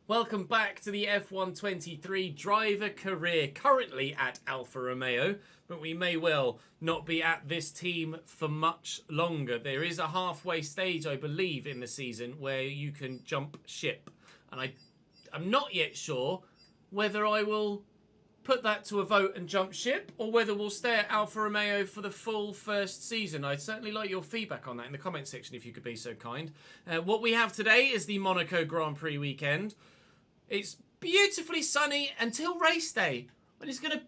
Welcome back to the F123 driver career, currently at Alfa Romeo, but we may well not be at this team for much longer. There is a halfway stage, I believe, in the season where you can jump ship, and I'm not yet sure whether I will put that to a vote and jump ship, or whether we'll stay at Alfa Romeo for the full first season. I'd certainly like your feedback on that in the comment section if you could be so kind. What we have today is the Monaco Grand Prix weekend. It's beautifully sunny until race day, when it's going to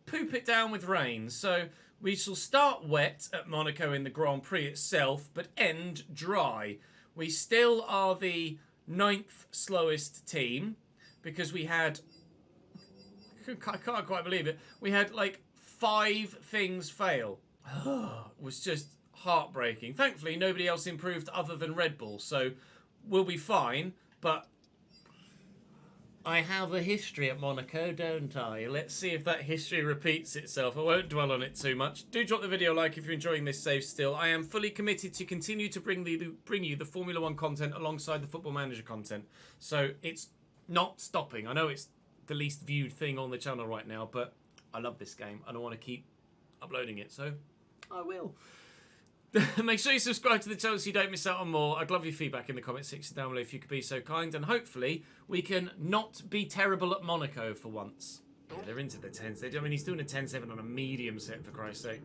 poop it down with rain. So we shall start wet at Monaco in the Grand Prix itself, but end dry. We still are the 9th slowest team, because we had... I can't quite believe it. We had like 5 things fail. It was just heartbreaking. Thankfully, nobody else improved other than Red Bull, so we'll be fine. But I have a history at Monaco, don't I? Let's see if that history repeats itself. I won't dwell on it too much. Do drop the video a like if you're enjoying this save still. I am fully committed to continue to bring you the Formula 1 content alongside the Football Manager content. So it's not stopping. I know it's the least viewed thing on the channel right now, but I love this game and I want to keep uploading it, so I will. Make sure you subscribe to the channel so you don't miss out on more. I'd love your feedback in the comment section down below if you could be so kind, and hopefully we can not be terrible at Monaco for once. Yeah, they're into the 10s. I mean, he's doing a 10-7 on a medium set, for Christ's sake.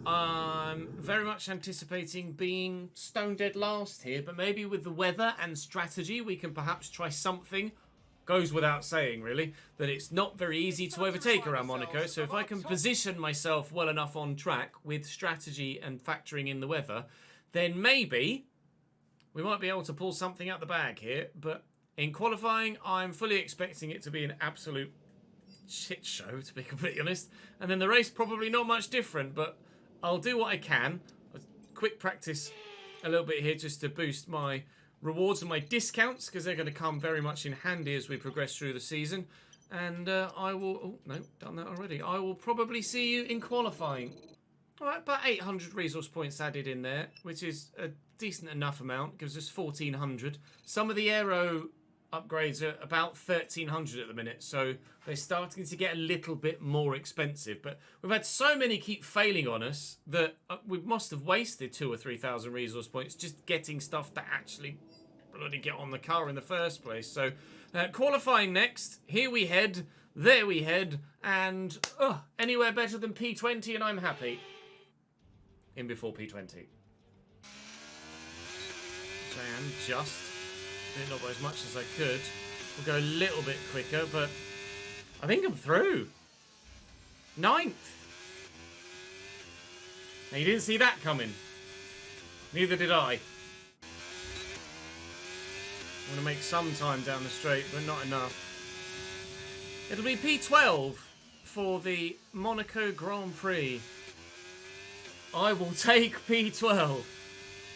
I'm very much anticipating being stone dead last here, but maybe with the weather and strategy we can perhaps try something. Goes without saying, really, that it's not very easy to overtake around Monaco, so if I can position myself well enough on track with strategy and factoring in the weather, then maybe we might be able to pull something out the bag here. But in qualifying, I'm fully expecting it to be an absolute shit show, to be completely honest. And then the race, probably not much different, but I'll do what I can. Quick practice a little bit here just to boost my rewards and my discounts, because they're going to come very much in handy as we progress through the season. And I will... Oh, no, done that already. I will probably see you in qualifying. All right, about 800 resource points added in there, which is a decent enough amount. Gives us 1,400. Some of the aero upgrades are about 1,300 at the minute, so they're starting to get a little bit more expensive. But we've had so many keep failing on us that we must have wasted 2,000 or 3,000 resource points just getting stuff to actually bloody get on the car in the first place. So qualifying next, here we head, there we head, and anywhere better than P20 and I'm happy. In before P20. Which I am just. Didn't not go as much as I could. We'll go a little bit quicker, but I think I'm through. 9th. Now you didn't see that coming. Neither did I. I'm going to make some time down the straight, but not enough. It'll be P12 for the Monaco Grand Prix. I will take P12.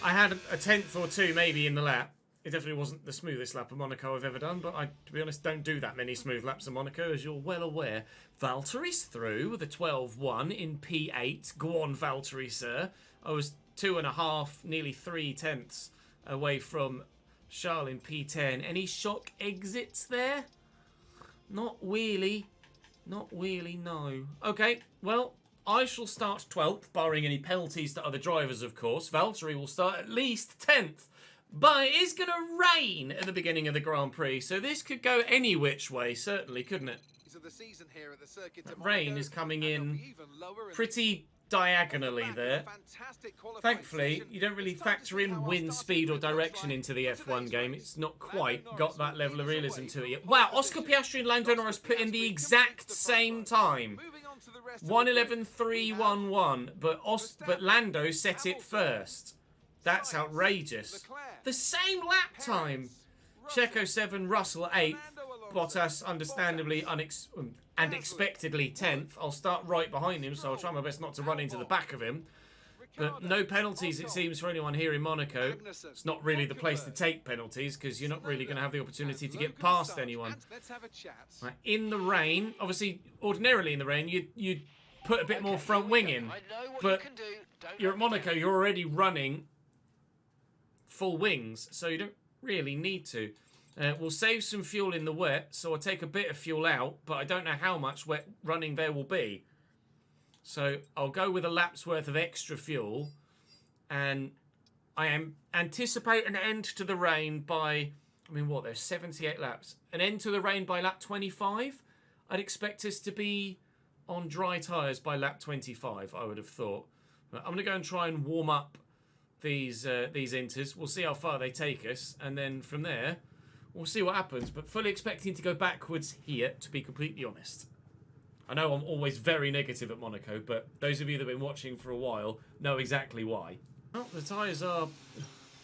I had a 10th or 2 maybe in the lap. It definitely wasn't the smoothest lap of Monaco I've ever done, but I, to be honest, don't do that many smooth laps of Monaco, as you're well aware. Valtteri's through with a 12-1 in P8. Go on, Valtteri, sir. I was 2.5, nearly 3 tenths away from Charles in P10. Any shock exits there? Not really. Not really, no. Okay, well, I shall start 12th, barring any penalties to other drivers, of course. Valtteri will start at least 10th. But it is going to rain at the beginning of the Grand Prix, so this could go any which way, certainly, couldn't it? Rain is coming in pretty diagonally there. Thankfully, you don't really factor in wind speed or direction into the F1 game. It's not quite got that level of realism to it yet. Wow, Oscar Piastri and Lando Norris put in the exact same time. 1:11.311, but Lando set it first. That's outrageous. The same lap time. Checo 7, Russell 8, Bottas understandably and expectedly 10th. I'll start right behind him, so I'll try my best not to run into the back of him. But no penalties, it seems, for anyone here in Monaco. It's not really the place to take penalties, because you're not really going to have the opportunity to get past anyone. Right, in the rain, obviously, ordinarily in the rain, you'd put a bit more front wing in. But you're at Monaco, you're already running full wings, so you don't really need to. We'll save some fuel in the wet, so I'll take a bit of fuel out, but I don't know how much wet running there will be. So I'll go with a lap's worth of extra fuel, and I am anticipate an end to the rain by, I mean, what, there's 78 laps. An end to the rain by lap 25? I'd expect us to be on dry tyres by lap 25, I would have thought. But I'm going to go and try and warm up these inters. We'll see how far they take us, and then from there, we'll see what happens. But fully expecting to go backwards here, to be completely honest. I know I'm always very negative at Monaco, but those of you that have been watching for a while know exactly why. Well, the tyres are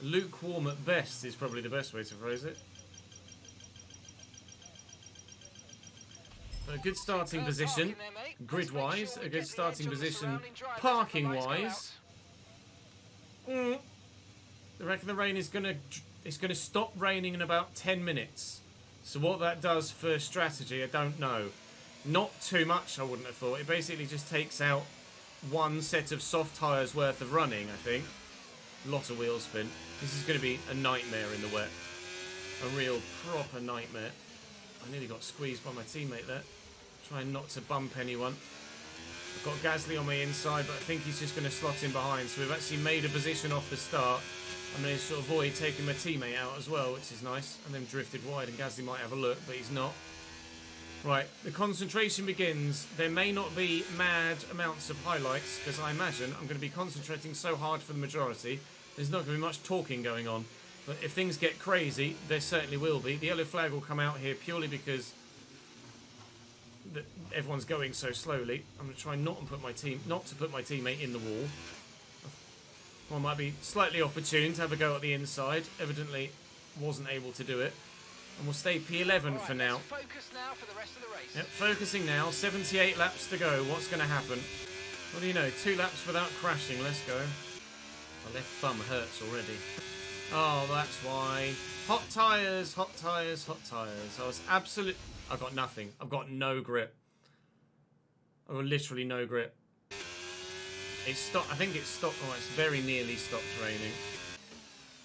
lukewarm at best is probably the best way to phrase it. A good starting position, grid-wise. A good starting position, parking-wise. I reckon the rain is gonna stop raining in about 10 minutes. So what that does for strategy, I don't know. Not too much, I wouldn't have thought. It basically just takes out one set of soft tyres worth of running, I think. Lot of wheel spin. This is going to be a nightmare in the wet. A real proper nightmare. I nearly got squeezed by my teammate there. Trying not to bump anyone. I've got Gasly on my inside, but I think he's just going to slot in behind. So we've actually made a position off the start. I managed to avoid taking my teammate out as well, which is nice. And then drifted wide, and Gasly might have a look, but he's not. Right, the concentration begins. There may not be mad amounts of highlights, because I imagine I'm going to be concentrating so hard for the majority, there's not going to be much talking going on. But if things get crazy, there certainly will be. The yellow flag will come out here purely because everyone's going so slowly. I'm going to try not to put my teammate in the wall. One might be slightly opportune to have a go at the inside. Evidently wasn't able to do it. And we'll stay P11 for now. Focus now for the rest of the race. Yep, focusing now. 78 laps to go. What's going to happen? What do you know? 2 laps without crashing. Let's go. My left thumb hurts already. Oh, that's why. Hot tyres, hot tyres, hot tyres. I was absolute. I've got nothing. I've got no grip. I've got literally no grip. It stopped. I think it stopped. Oh, it's very nearly stopped raining.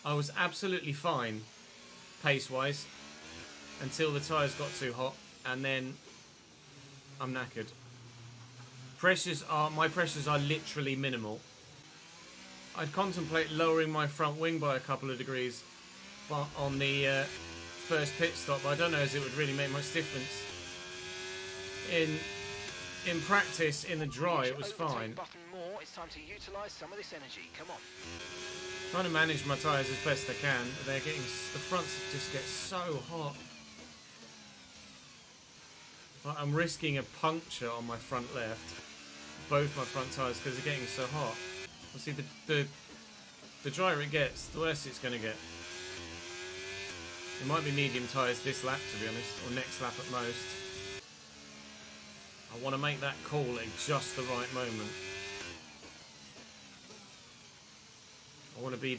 I was absolutely fine, pace-wise, until the tyres got too hot, and then I'm knackered. My pressures are literally minimal. I'd contemplate lowering my front wing by a couple of degrees but on the first pit stop, but I don't know as it would really make much difference. In practice, in the dry, it was fine. It's time to utilize some of this energy. Come on. Trying to manage my tyres as best I can. They're getting, the fronts just get so hot. I'm risking a puncture on my front left, both my front tyres, because they're getting so hot. Well, see, the drier it gets, the worse it's going to get. It might be medium tyres this lap, to be honest, or next lap at most. I want to make that call at just the right moment. I want to be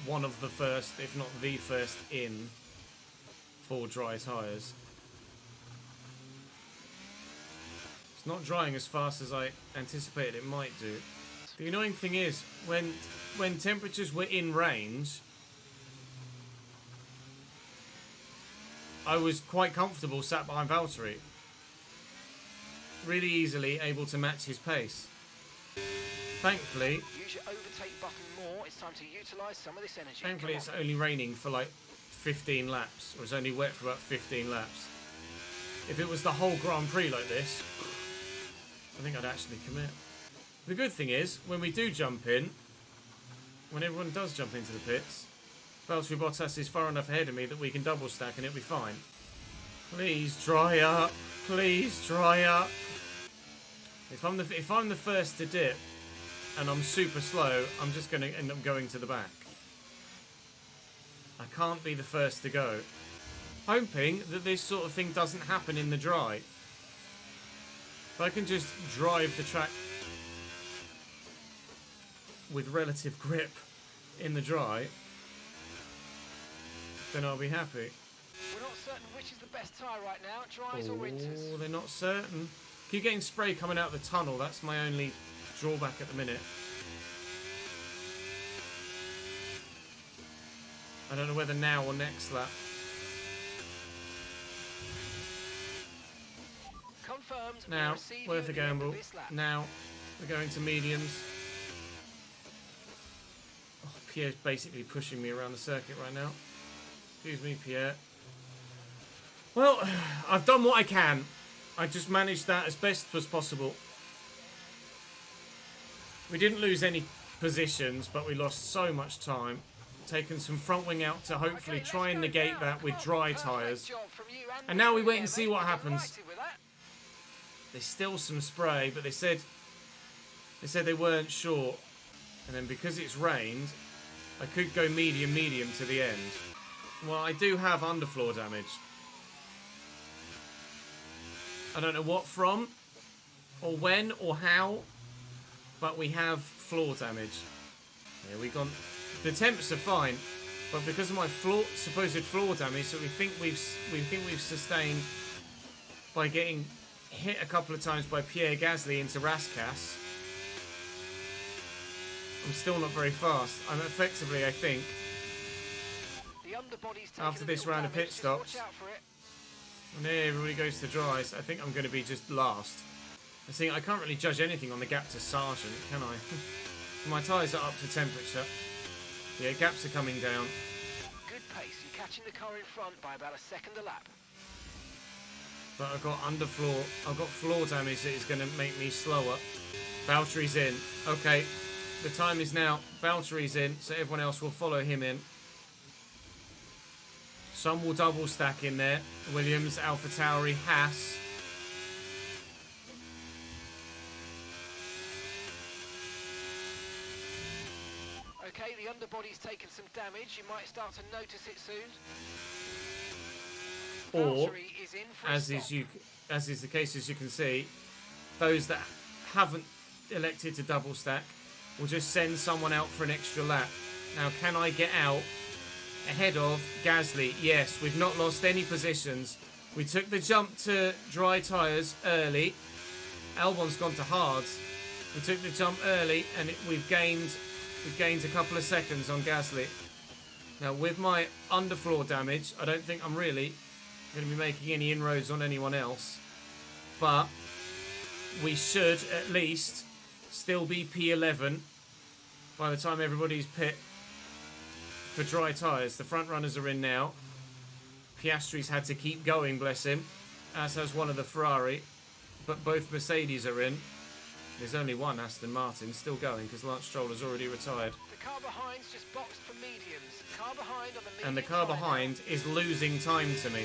one of the first, if not the first, in for dry tyres. It's not drying as fast as I anticipated it might do. The annoying thing is, when temperatures were in range, I was quite comfortable sat behind Valtteri. Really easily able to match his pace. Thankfully, use your overtake button more. It's time to utilize some of this energy. Thankfully, it's only raining for like 15 laps, or it's only wet for about 15 laps. If it was the whole Grand Prix like this, I think I'd actually commit. The good thing is, when we do jump in, when everyone does jump into the pits, Valtteri Bottas is far enough ahead of me that we can double stack and it'll be fine. Please dry up. Please dry up. If I'm the first to dip and I'm super slow, I'm just going to end up going to the back. I can't be the first to go. Hoping that this sort of thing doesn't happen in the dry. If I can just drive the track with relative grip in the dry, then I'll be happy. We're not certain which is the best tyre right now, dries or winters. Oh, they're not certain. Keep getting spray coming out of the tunnel. That's my only drawback at the minute. I don't know whether now or next lap. confirmed. Now, worth a gamble. Now, we're going to mediums. Oh, Pierre's basically pushing me around the circuit right now. Excuse me, Pierre. Well, I've done what I can. I just managed that as best as possible. We didn't lose any positions, but we lost so much time. Taken some front wing out to hopefully try and negate that with dry tyres. And now we wait and see what happens. There's still some spray, but they said they weren't sure. And then because it's rained, I could go medium to the end. Well, I do have underfloor damage. I don't know what from, or when, or how, but we have floor damage. Yeah, we gone. The temps are fine, but because of my supposed floor damage that we think we've sustained by getting hit a couple of times by Pierre Gasly into Rascasse, I'm still not very fast. I'm effectively, I think, after this round of pit stops, and everybody goes to dries, I think I'm going to be just last. I can't really judge anything on the gap to Sargent, can I? My tyres are up to temperature. Yeah, gaps are coming down. Good pace. You're catching the car in front by about a second a lap. But I've got underfloor. I've got floor damage that is going to make me slower. Valtteri's in. Okay, the time is now. Valtteri's in, so everyone else will follow him in. Some will double stack in there. Williams, AlphaTauri, Haas. Okay, the underbody's taken some damage. You might start to notice it soon. Or, Valtteri is in for as is the case, as you can see, those that haven't elected to double stack will just send someone out for an extra lap. Now, can I get out ahead of Gasly? Yes, we've not lost any positions. We took the jump to dry tyres early. Albon's gone to hards. We took the jump early, and we've gained a couple of seconds on Gasly. Now, with my underfloor damage, I don't think I'm really going to be making any inroads on anyone else. But we should at least still be P11 by the time everybody's pit for dry tyres. The front runners are in now. Piastri's had to keep going, bless him, as has one of the Ferrari. But both Mercedes are in. There's only one Aston Martin still going because Lance Stroll has already retired. The car behind's just boxed for mediums. Car behind on the medium. And the car behind is losing time to me.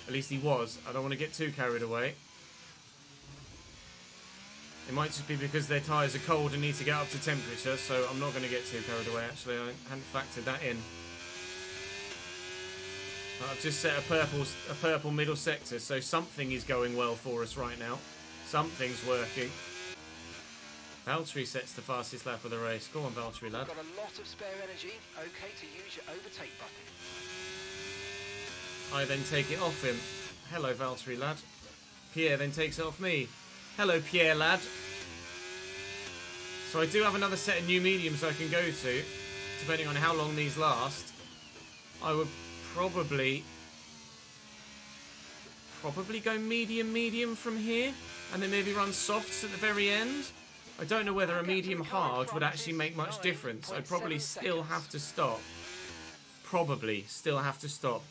At least he was. I don't want to get too carried away. It might just be because their tyres are cold and need to get up to temperature, so I'm not going to get too carried away. Actually, I hadn't factored that in. I've just set a purple middle sector, so something is going well for us right now. Something's working. Valtteri sets the fastest lap of the race. Go on, Valtteri, lad. Got a lot of spare energy. Okay to use your overtake button. I then take it off him. Hello, Valtteri, lad. Pierre then takes it off me. Hello, Pierre, lad. So I do have another set of new mediums I can go to, depending on how long these last. I would probably go medium from here, and then maybe run softs at the very end. I don't know whether a medium hard would actually make much difference. I'd probably still have to stop. Probably still have to stop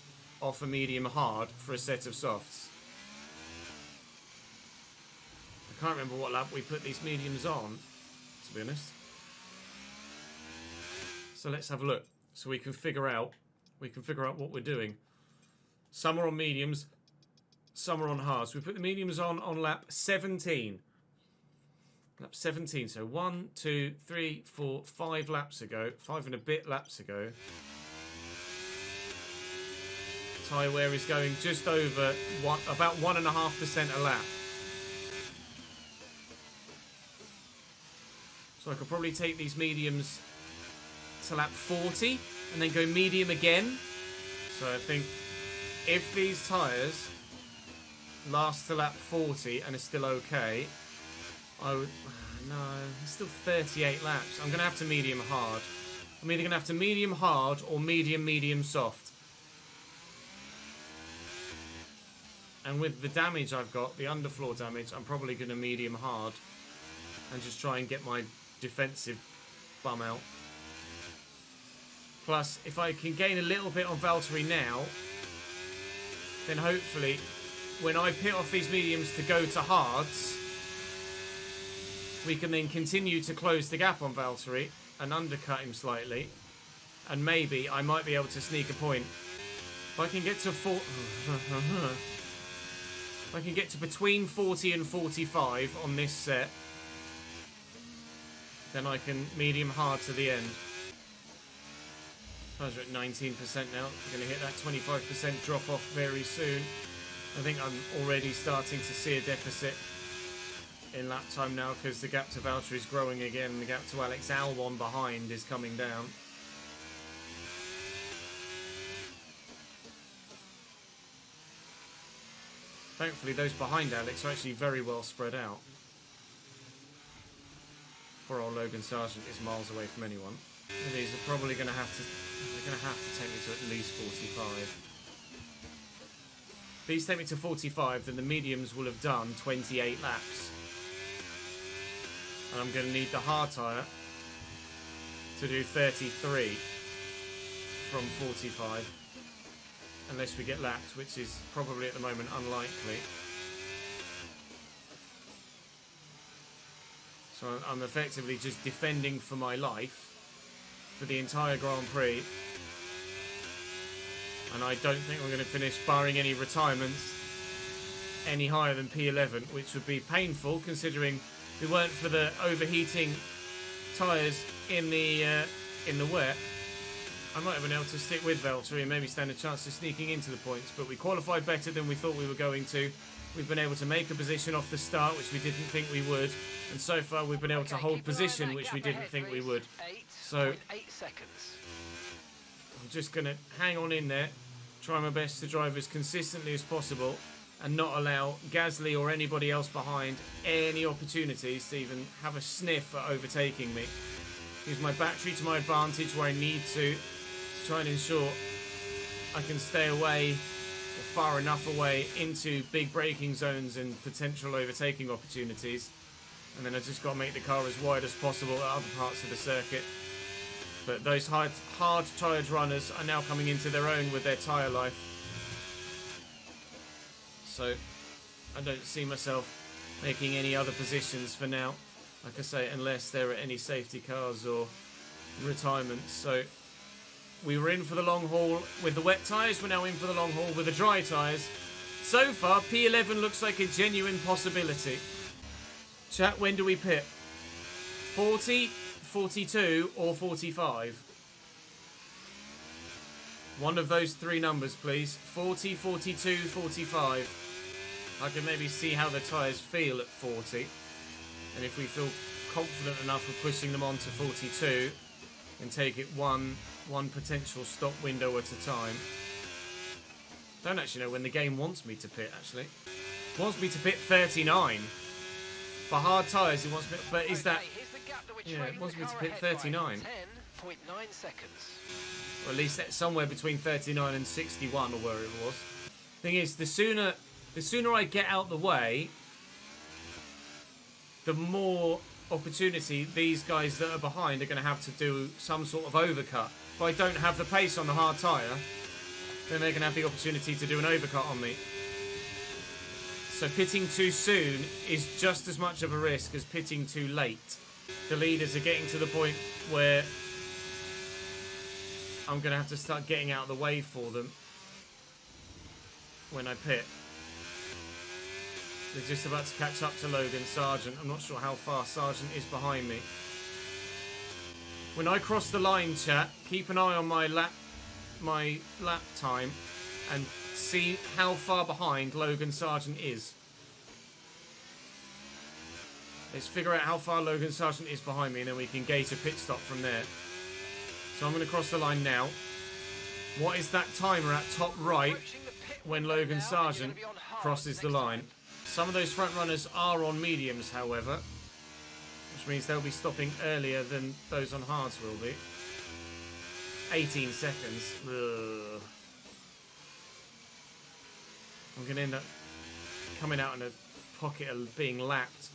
off a medium hard for a set of softs. I can't remember what lap we put these mediums on, to be honest. So let's have a look, so we can figure out what we're doing. Some are on mediums, some are on hards. We put the mediums on lap 17. Lap 17, so 1, 2, 3, 4, 5 laps ago. 5 and a bit laps ago. Tyre wear is going just over about 1.5% a lap. So I could probably take these mediums to lap 40 and then go medium again. So I think if these tyres last to lap 40 and are still okay, I would... No, it's still 38 laps. I'm going to have to medium hard. I'm either going to have to medium hard or medium soft. And with the damage I've got, the underfloor damage, I'm probably going to medium hard and just try and get my defensive bum out. Plus, if I can gain a little bit on Valtteri now, then hopefully when I pit off these mediums to go to hards, we can then continue to close the gap on Valtteri and undercut him slightly. And maybe I might be able to sneak a point. If I can get to if I can get to between 40 and 45 on this set, then I can medium hard to the end. We're at 19% now. We're going to hit that 25% drop off very soon. I think I'm already starting to see a deficit in lap time now because the gap to Valtteri is growing again. The gap to Alex Albon behind is coming down. Thankfully, those behind Alex are actually very well spread out. Poor old Logan Sargent is miles away from anyone. And these are probably going to have to. They're going to have to take me to at least 45. If these take me to 45, then the mediums will have done 28 laps. And I'm going to need the hard tyre to do 33 from 45. Unless we get lapped, which is probably at the moment unlikely. So I'm effectively just defending for my life for the entire Grand Prix. And I don't think we're going to finish, barring any retirements, any higher than P11, which would be painful considering if it weren't for the overheating tyres in the wet. I might have been able to stick with Valtteri and maybe stand a chance of sneaking into the points, but we qualified better than we thought we were going to. We've been able to make a position off the start, which we didn't think we would, and so far we've been able to hold position, which we didn't think we would. So I'm just going to hang on in there, try my best to drive as consistently as possible, and not allow Gasly or anybody else behind any opportunities to even have a sniff at overtaking me. Use my battery to my advantage where I need to try and ensure I can stay away or far enough away into big braking zones and potential overtaking opportunities. And then I just got to make the car as wide as possible at other parts of the circuit. But those hard tired runners are now coming into their own with their tyre life. So I don't see myself making any other positions for now. Like I say, unless there are any safety cars or retirements. So we were in for the long haul with the wet tyres. We're now in for the long haul with the dry tyres. So far, P11 looks like a genuine possibility. Chat, when do we pit? 40, 42 or 45? One of those three numbers, please. 40, 42, 45. I can maybe see how the tyres feel at 40. And if we feel confident enough of pushing them on to 42, then take it one potential stop window at a time. Don't actually know when the game wants me to pit, actually. It wants me to pit 39. For hard tyres, it wants me, but is that... Yeah, it wants me to pit 39. 10.9 seconds. Or at least that's somewhere between 39 and 61 or where it was. Thing is, the sooner I get out the way, the more opportunity these guys that are behind are going to have to do some sort of overcut. If I don't have the pace on the hard tyre, then they're going to have the opportunity to do an overcut on me. So pitting too soon is just as much of a risk as pitting too late. The leaders are getting to the point where I'm going to have to start getting out of the way for them when I pit. They're just about to catch up to Logan Sargent. I'm not sure how far Sargent is behind me. When I cross the line, chat, keep an eye on my lap time and see how far behind Logan Sargent is. Let's figure out how far Logan Sargent is behind me and then we can gauge a pit stop from there. So I'm going to cross the line now. What is that timer at top right when Logan Sargent crosses the line? Some of those front runners are on mediums, however, which means they'll be stopping earlier than those on hards will be. 18 seconds. Ugh. I'm going to end up coming out in a pocket of being lapped.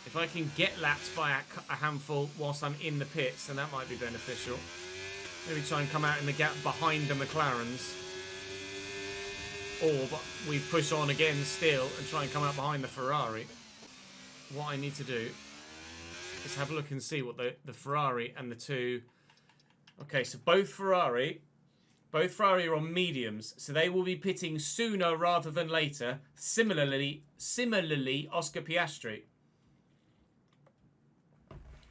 If I can get lapped by a handful whilst I'm in the pits, then that might be beneficial. Maybe try and come out in the gap behind the McLarens. Or we push on again still and try and come out behind the Ferrari. What I need to do is have a look and see what the Ferrari and the two... Okay, so both Ferrari are on mediums, so they will be pitting sooner rather than later. Similarly, Oscar Piastri.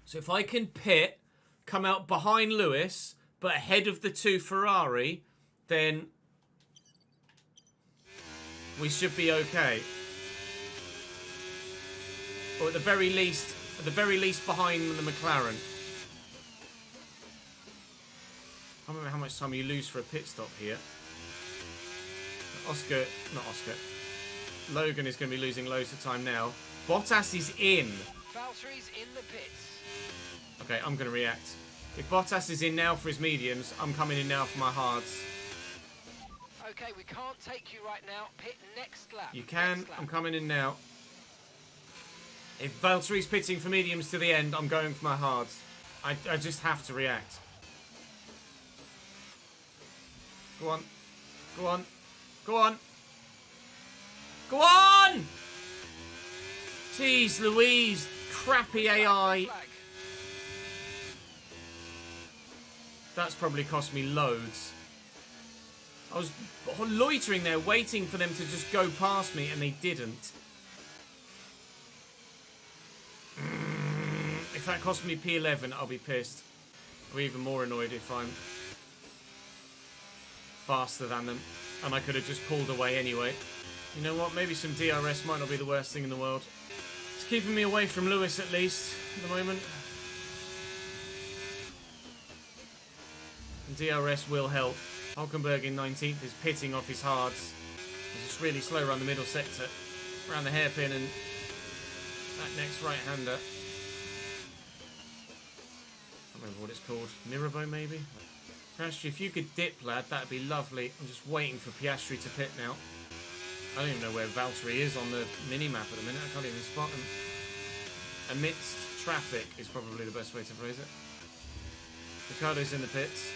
So if I can pit, come out behind Lewis, but ahead of the two Ferrari, then we should be okay. Or at the very least behind the McLaren. I don't remember how much time you lose for a pit stop here. Logan is going to be losing loads of time now. Bottas is in. Valtteri's in the pits. Okay, I'm going to react. If Bottas is in now for his mediums, I'm coming in now for my hards. Okay, we can't take you right now. Pit next lap. You can. I'm coming in now. If Valtteri's pitting for mediums to the end, I'm going for my hards. I just have to react. Go on. Go on. Go on. Go on! Jeez Louise. Crappy AI. That's probably cost me loads. I was loitering there, waiting for them to just go past me, and they didn't. If that cost me P11, I'll be pissed. I'll be even more annoyed if I'm faster than them. And I could have just pulled away anyway. You know what? Maybe some DRS might not be the worst thing in the world. It's keeping me away from Lewis, at least, at the moment. And DRS will help. Hulkenberg in 19th is pitting off his hards. He's just really slow around the middle sector. Around the hairpin and that next right-hander. I don't remember what it's called. Mirabeau, maybe? Piastri, if you could dip, lad, that'd be lovely. I'm just waiting for Piastri to pit now. I don't even know where Valtteri is on the mini-map at the minute. I can't even spot him. Amidst traffic is probably the best way to phrase it. Ricciardo's in the pits.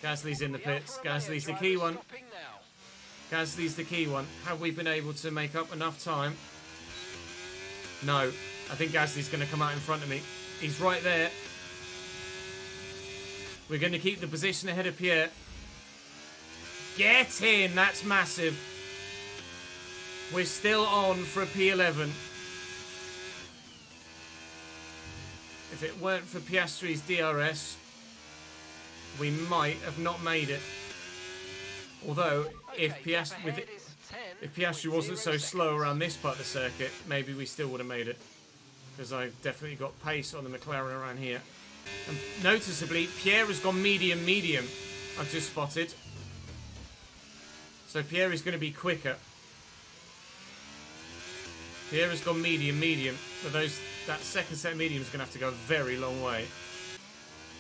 Gasly's in the pits. Gasly's the key one. Gasly's the key one. Have we been able to make up enough time? No. I think Gasly's going to come out in front of me. He's right there. We're going to keep the position ahead of Pierre. Get in! That's massive. We're still on for a P11. If it weren't for Piastri's DRS, we might have not made it. Although, if Piastri wasn't so slow around this part of the circuit, maybe we still would have made it. Because I've definitely got pace on the McLaren around here. And noticeably, Pierre has gone medium. I've just spotted. So Pierre is going to be quicker. Pierre has gone medium. But that second set of medium is going to have to go a very long way.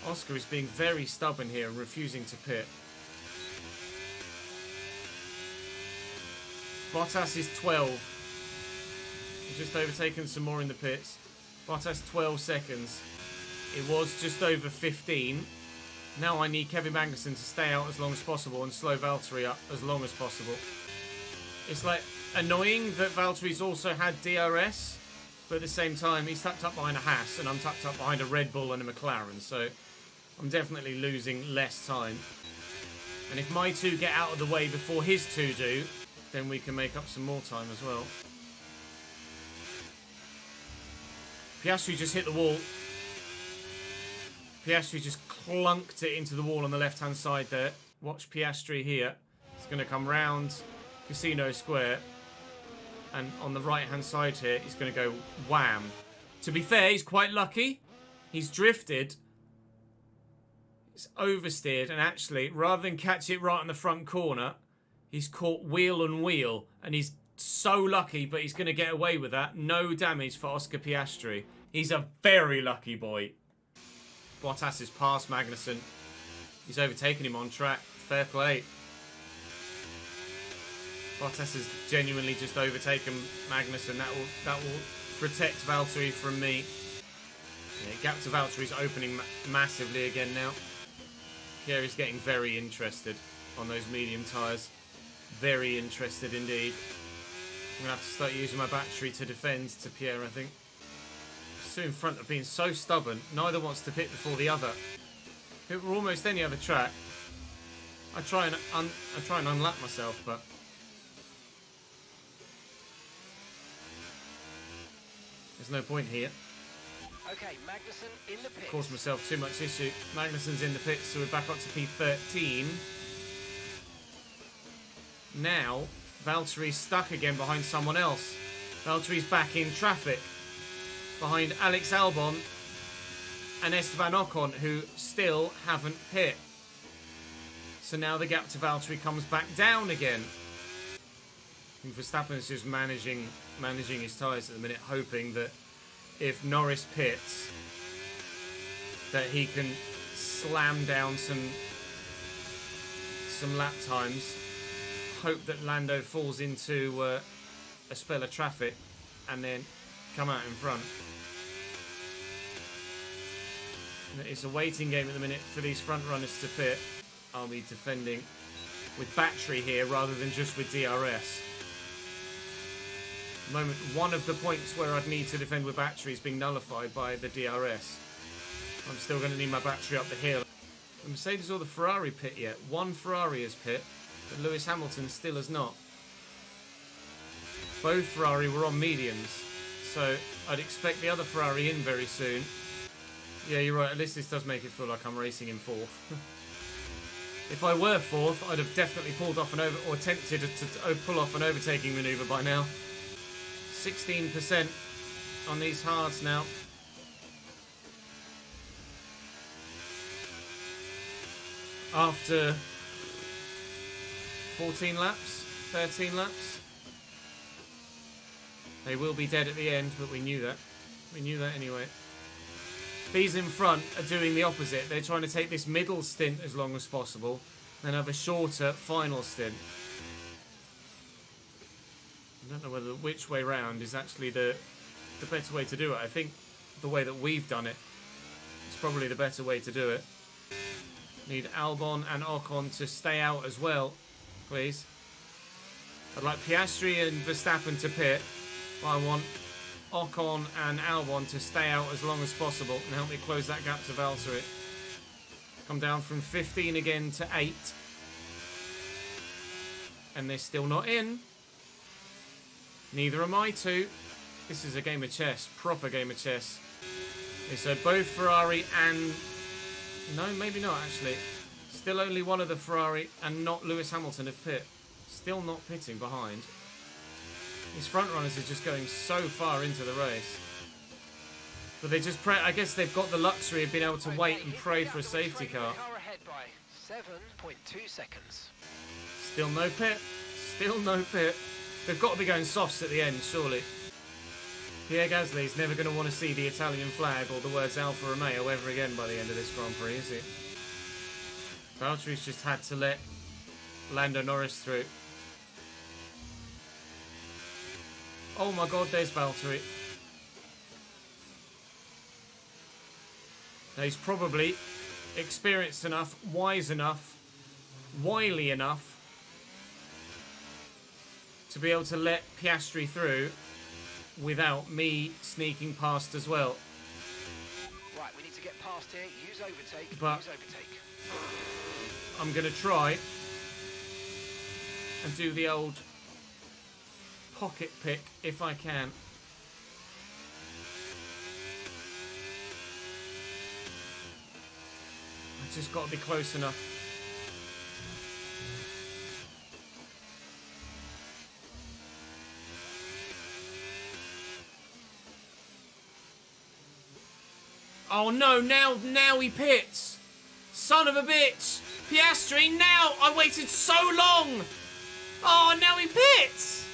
Oscar is being very stubborn here and refusing to pit. Bottas is 12. He's just overtaken some more in the pits. Bottas 12 seconds. It was just over 15. Now I need Kevin Magnussen to stay out as long as possible and slow Valtteri up as long as possible. It's like annoying that Valtteri's also had DRS, but at the same time he's tucked up behind a Haas and I'm tucked up behind a Red Bull and a McLaren, so I'm definitely losing less time. And if my two get out of the way before his two do, then we can make up some more time as well. Piastri just hit the wall. Piastri just clunked it into the wall on the left-hand side there. Watch Piastri here. It's going to come round Casino Square. And on the right-hand side here, he's going to go wham. To be fair, he's quite lucky. He's drifted. It's oversteered. And actually, rather than catch it right in the front corner, he's caught wheel on wheel. And he's so lucky, but he's going to get away with that. No damage for Oscar Piastri. He's a very lucky boy. Bottas has passed Magnussen. He's overtaken him on track. Fair play. Bottas has genuinely just overtaken Magnussen. That will protect Valtteri from me. Yeah, gap to Valtteri's opening massively again now. Pierre is getting very interested on those medium tyres. Very interested indeed. I'm going to have to start using my battery to defend to Pierre, I think. Two in front have been so stubborn. Neither wants to pit before the other. If it were almost any other track, I try and unlap myself, but there's no point here. Okay, Magnussen in the pits. Caused myself too much issue. Magnussen's in the pits, so we're back up to P13. Now, Valtteri's stuck again behind someone else. Valtteri's back in traffic behind Alex Albon and Esteban Ocon, who still haven't pit. So now the gap to Valtteri comes back down again. I think Verstappen's just managing his tyres at the minute, hoping that if Norris pits, that he can slam down some lap times. Hope that Lando falls into a spell of traffic and then come out in front. It's a waiting game at the minute for these front runners to pit. I'll be defending with battery here rather than just with DRS. At the moment, one of the points where I'd need to defend with battery is being nullified by the DRS. I'm still going to need my battery up the hill. The Mercedes or the Ferrari pit yet? One Ferrari has pit, but Lewis Hamilton still has not. Both Ferrari were on mediums, so I'd expect the other Ferrari in very soon. Yeah, you're right, at least this does make it feel like I'm racing in fourth. If I were fourth, I'd have definitely pulled off or attempted to pull off an overtaking manoeuvre by now. 16% on these hards now. After 14 laps, 13 laps. They will be dead at the end, but we knew that. We knew that anyway. These in front are doing the opposite. They're trying to take this middle stint as long as possible, then have a shorter final stint. I don't know whether which way round is actually the better way to do it. I think the way that we've done it is probably the better way to do it. Need Albon and Ocon to stay out as well, please. I'd like Piastri and Verstappen to pit. I want Ocon and Albon to stay out as long as possible and help me close that gap to Valtteri. Come down from 15 again to 8. And they're still not in. Neither am I two. This is a game of chess. Proper game of chess. Okay, so both Ferrari and... No, maybe not actually. Still only one of the Ferrari and not Lewis Hamilton have pit. Still not pitting behind. These front runners are just going so far into the race. But they just pray. I guess they've got the luxury of being able to wait and pray for a safety car. Ahead by 7.2 seconds. Still no pit. Still no pit. They've got to be going softs at the end, surely. Pierre Gasly's never going to want to see the Italian flag or the words Alfa Romeo ever again by the end of this Grand Prix, is he? Valtteri's just had to let Lando Norris through. Oh my god, there's Valtteri. Now he's probably experienced enough, wise enough, wily enough to be able to let Piastri through without me sneaking past as well. Right, we need to get past here. Use overtake. But use overtake. I'm going to try and do the old pocket pick if I can. I've just got to be close enough. Oh no, now he pits. Son of a bitch. Piastri, now! I waited so long! Oh, now he pits!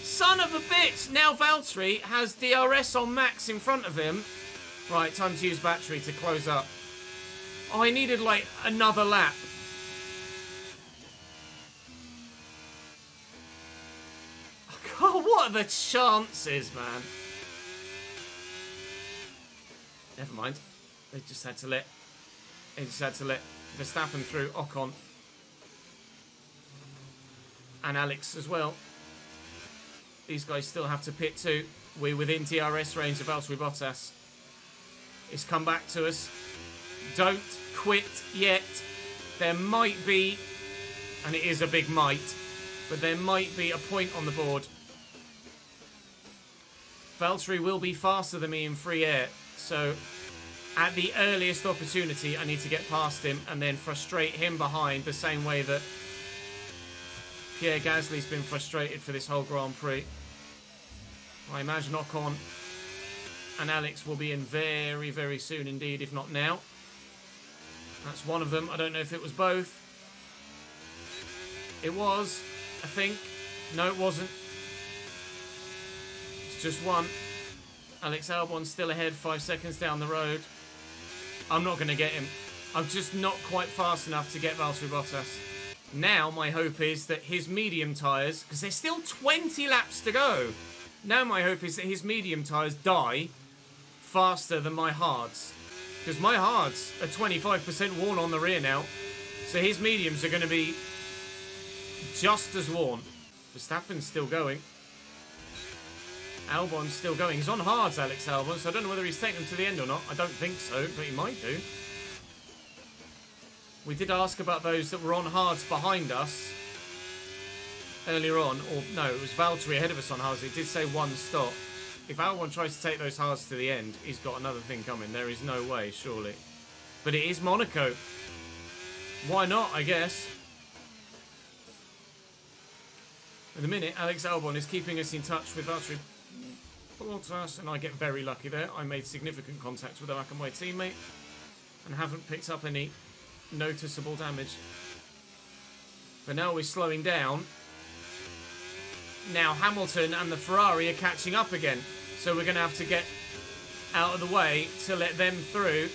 Son of a bitch! Now Valtteri has DRS on max in front of him. Right, time to use battery to close up. Oh, I needed like another lap. are the chances, man? Never mind. They just had to let Verstappen through Ocon. And Alex as well. These guys still have to pit too. We're within DRS range of Valtteri Bottas. It's come back to us. Don't quit yet. There might be, and it is a big might, but there might be a point on the board. Valtteri will be faster than me in free air, so at the earliest opportunity I need to get past him and then frustrate him behind the same way that Pierre Gasly's been frustrated for this whole Grand Prix. I imagine Ocon and Alex will be in very, very soon indeed, if not now. That's one of them. I don't know if it was both. It was, I think. No, it wasn't. It's just one. Alex Albon's still ahead, 5 seconds down the road. I'm not going to get him. I'm just not quite fast enough to get Valtteri Bottas. Now my hope is that his medium tyres, because there's still 20 laps to go. Now my hope is that his medium tyres die faster than my hards. Because my hards are 25% worn on the rear now. So his mediums are going to be just as worn. Verstappen's still going. Albon's still going. He's on hards, Alex Albon, so I don't know whether he's taken them to the end or not. I don't think so, but he might do. We did ask about those that were on hards behind us earlier on. Or no, it was Valtteri ahead of us on hards. It did say one stop. If Albon tries to take those hards to the end, he's got another thing coming. There is no way, surely. But it is Monaco. Why not, I guess? In a minute, Alex Albon is keeping us in touch with Valtteri Bottas, and I get very lucky there. I made significant contact with my teammate and haven't picked up any noticeable damage. But now we're slowing down. Now Hamilton and the Ferrari are catching up again, so we're going to have to get out of the way to let them through.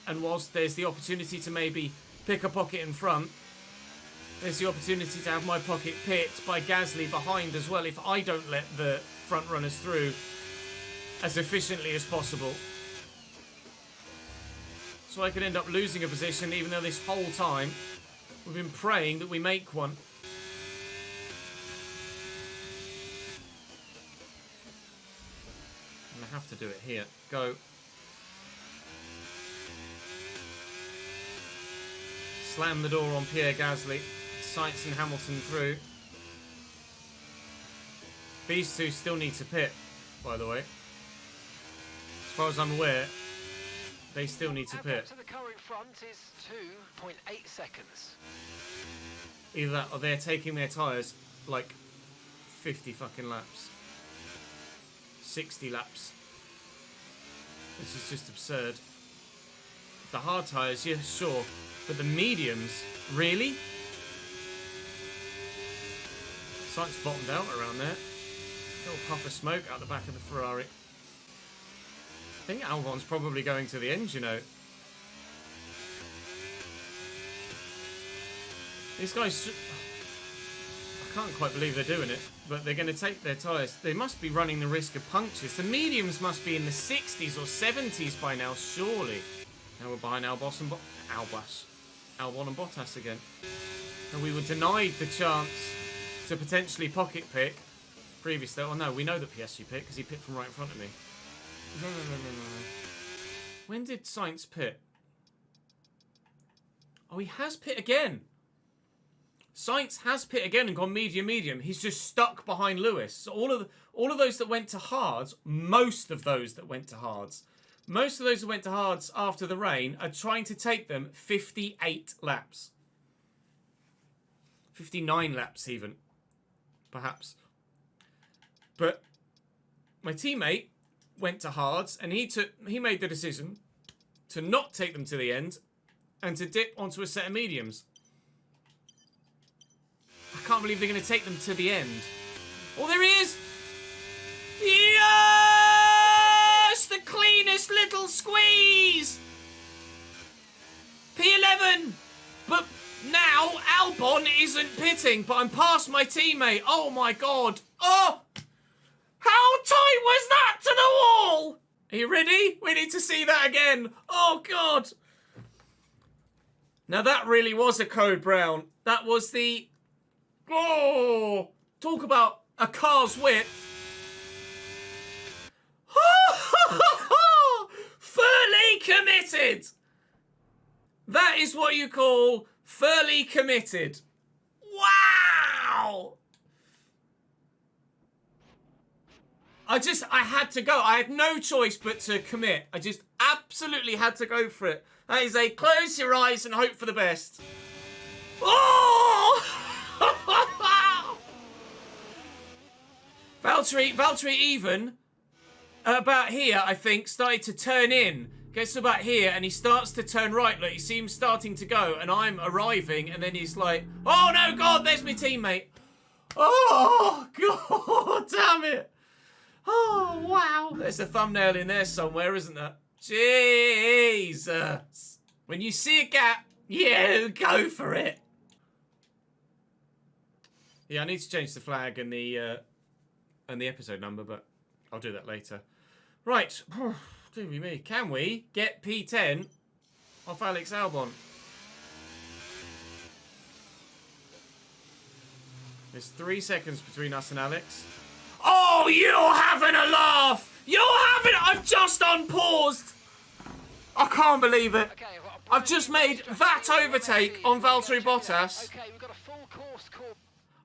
And whilst there's the opportunity to maybe pick a pocket in front, there's the opportunity to have my pocket picked by Gasly behind as well if I don't let the front runners through as efficiently as possible. So I could end up losing a position even though this whole time we've been praying that we make one. And I have to do it here. Go. Slam the door on Pierre Gasly. Sainz and Hamilton through. These two still need to pit, by the way. As far as I'm aware, they still need to pit. To the car in front is 2.8 seconds. Either that or they're taking their tyres like 50 fucking laps. 60 laps. This is just absurd. The hard tyres, yeah, sure. But the mediums, really? Sainz bottomed out around there. Little puff of smoke out the back of the Ferrari. I think Albon's probably going to the end, you know. These guys... I can't quite believe they're doing it, but they're going to take their tyres. They must be running the risk of punctures. The mediums must be in the 60s or 70s by now, surely. Now we're behind Albon and Bottas again. And we were denied the chance to potentially pocket pick previously. Oh no, we know that PSG pit because he pit from right in front of me. No. When did Sainz pit? Oh, he has pit again. Sainz has pit again and gone medium. He's just stuck behind Lewis. So all of those that went to hards, most of those that went to hards after the rain are trying to take them 58 laps. 59 laps even. Perhaps. But my teammate went to hards and he made the decision to not take them to the end and to dip onto a set of mediums. I can't believe they're going to take them to the end. Oh, there he is! Yes! The cleanest little squeeze! P11! But now Albon isn't pitting, but I'm past my teammate. Oh my god. Oh! How tight was that to the wall? Are you ready? We need to see that again. Oh, God. Now, that really was a code brown. That was the... Oh! Talk about a car's width. Fully committed. That is what you call fully committed. Wow! I had to go. I had no choice but to commit. I just absolutely had to go for it. That is a close your eyes and hope for the best. Oh! Valtteri even, about here, I think, started to turn in. Gets to about here, and he starts to turn right. Look, you see him starting to go, and I'm arriving, and then he's like, oh, no, God, there's my teammate. Oh, God, damn it. Oh, wow. There's a thumbnail in there somewhere, isn't there? Jesus. When you see a gap, you go for it. Yeah, I need to change the flag and the episode number, but I'll do that later. Right. Do we me? Can we get P10 off Alex Albon? There's 3 seconds between us and Alex. Oh, you're having a laugh! I've just unpaused! I can't believe it. Okay, I've just made that overtake on Valtteri Bottas. Okay, we've got a full course call.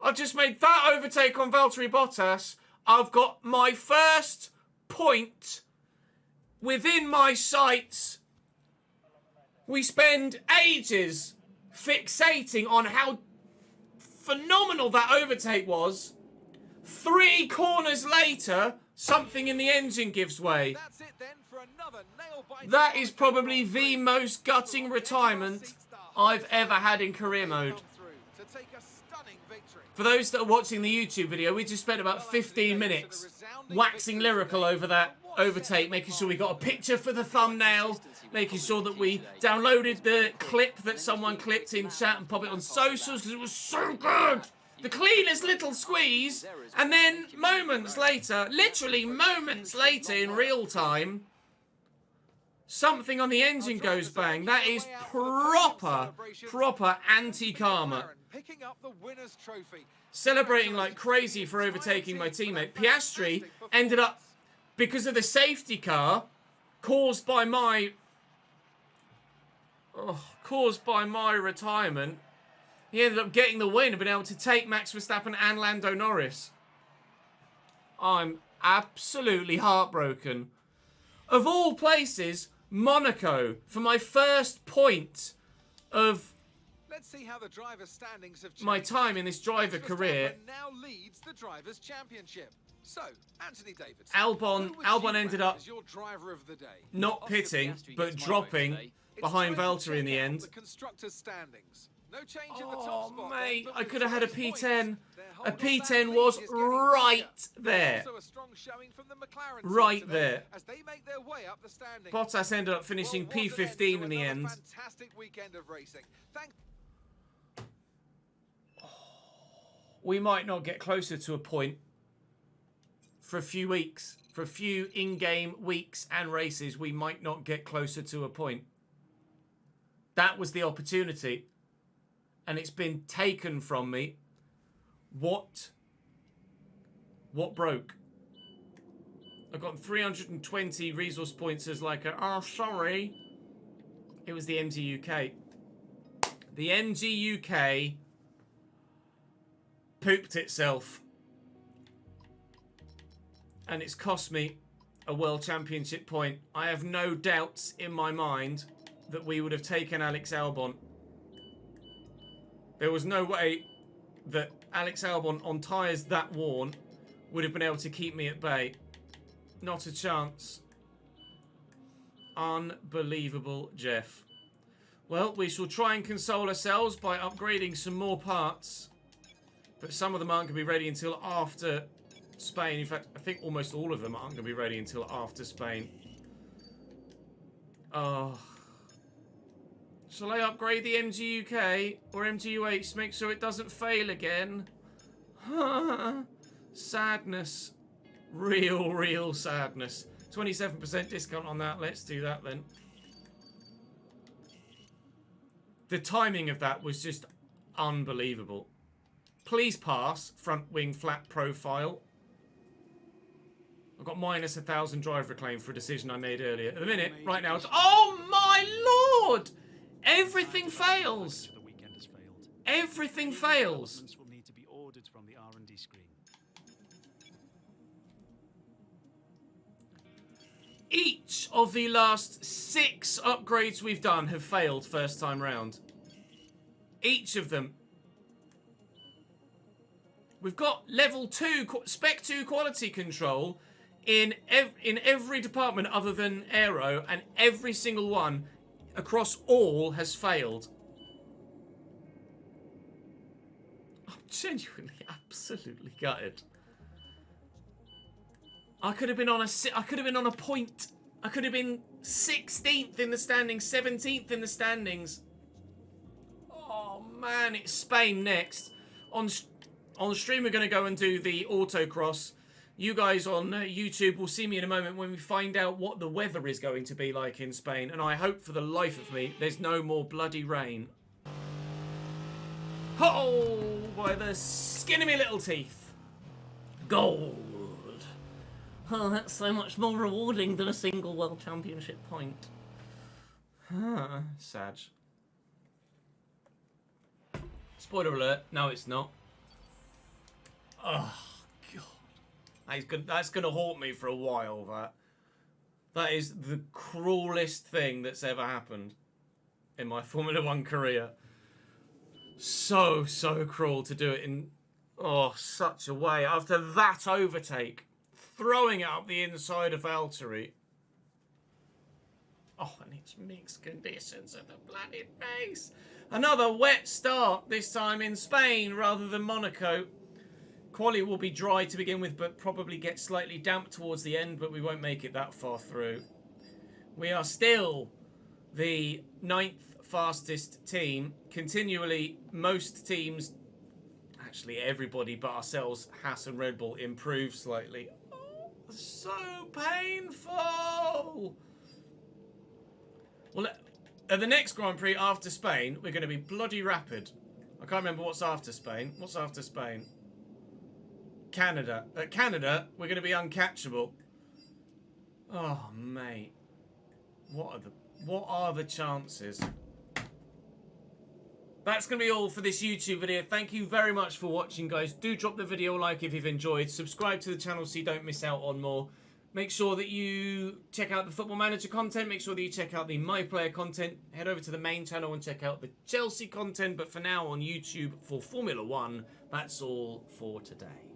I've just made that overtake on Valtteri Bottas. I've got my first point within my sights. We spend ages fixating on how phenomenal that overtake was. 3 corners later, something in the engine gives way. That's it then for another nail-biting. That is probably the most gutting retirement I've ever had in career mode. For those that are watching the YouTube video, we just spent about 15 minutes waxing lyrical over that overtake, making sure we got a picture for the thumbnail, making sure that we downloaded the clip that someone clipped in chat and pop it on socials because it was so good. The cleanest little squeeze, and then moments later, literally moments later in real time, something on the engine goes bang. That is proper anti-karma. Celebrating like crazy for overtaking my teammate. Piastri ended up, because of the safety car, caused by my retirement, he ended up getting the win and been able to take Max Verstappen and Lando Norris. I'm absolutely heartbroken. Of all places, Monaco, for my first point of Let's see how the driver's standings have my time in this driver career. Now leads the drivers' championship. So, Anthony Davidson, Albon ended up as your driver of the day. not pitting, but dropping behind Valtteri in the end. The constructors' standings. No change at the top spot. Mate, but I with could have had a 6 points. P10. Their A hold on that P10 lead was is getting right closer. there. Also a strong showing from the McLaren team Right today there. as they make their way up the standings. Bottas ended up finishing Well, what an P15 to in the another end. Fantastic weekend of racing. Thanks. We might not get closer to a point for a few weeks. For a few in-game weeks and races, we might not get closer to a point. That was the opportunity. And it's been taken from me. What broke? I got 320 resource points as like a, oh, sorry. It was the MGUK. The MGUK pooped itself. And it's cost me a World Championship point. I have no doubts in my mind that we would have taken Alex Albon. There was no way that Alex Albon, on tyres that worn, would have been able to keep me at bay. Not a chance. Unbelievable, Jeff. Well, we shall try and console ourselves by upgrading some more parts. But some of them aren't going to be ready until after Spain. In fact, I think almost all of them aren't going to be ready until after Spain. Oh. Shall I upgrade the MGUK or MGUH to make sure it doesn't fail again? Sadness. Real sadness. 27% discount on that. Let's do that then. The timing of that was just unbelievable. Please pass. Front wing flat profile. I've got minus 1,000 drive reclaim for a decision I made earlier. At the minute, right now, it's... Oh my lord! Everything fails. Everything fails. Will need to be ordered from the R&D screen. Each of the last 6 upgrades we've done have failed first time round. Each of them. We've got level 2, spec 2 quality control in every department other than aero, and every single one across all has failed. I'm genuinely absolutely gutted. I could have been on a point. I could have been 16th in the standings, 17th in the standings. Oh man, it's Spain next. On stream we're going to go and do the autocross. You guys on YouTube will see me in a moment when we find out what the weather is going to be like in Spain, and I hope for the life of me there's no more bloody rain. Oh, by the skin of my little teeth. Gold. Oh, that's so much more rewarding than a single World Championship point. Sad. Spoiler alert, no it's not. Oh, God. That's gonna haunt me for a while, that. That is the cruelest thing that's ever happened in my Formula 1 career. So cruel to do it in, such a way. After that overtake. Throwing it up the inside of Valtteri. Oh, and it's mixed conditions at the bloody race. Another wet start, this time in Spain rather than Monaco. Quali will be dry to begin with, but probably get slightly damp towards the end, but we won't make it that far through. We are still the 9th fastest team. Continually, most teams, actually everybody but ourselves, Haas and Red Bull, improve slightly. So painful. Well, at the next Grand Prix after Spain, we're going to be bloody rapid. I can't remember what's after Spain. What's after Spain? Canada. At Canada, we're going to be uncatchable. Oh, mate. What are the chances? That's going to be all for this YouTube video. Thank you very much for watching, guys. Do drop the video a like if you've enjoyed. Subscribe to the channel so you don't miss out on more. Make sure that you check out the Football Manager content. Make sure that you check out the My Player content. Head over to the main channel and check out the Chelsea content. But for now, on YouTube for Formula 1, that's all for today.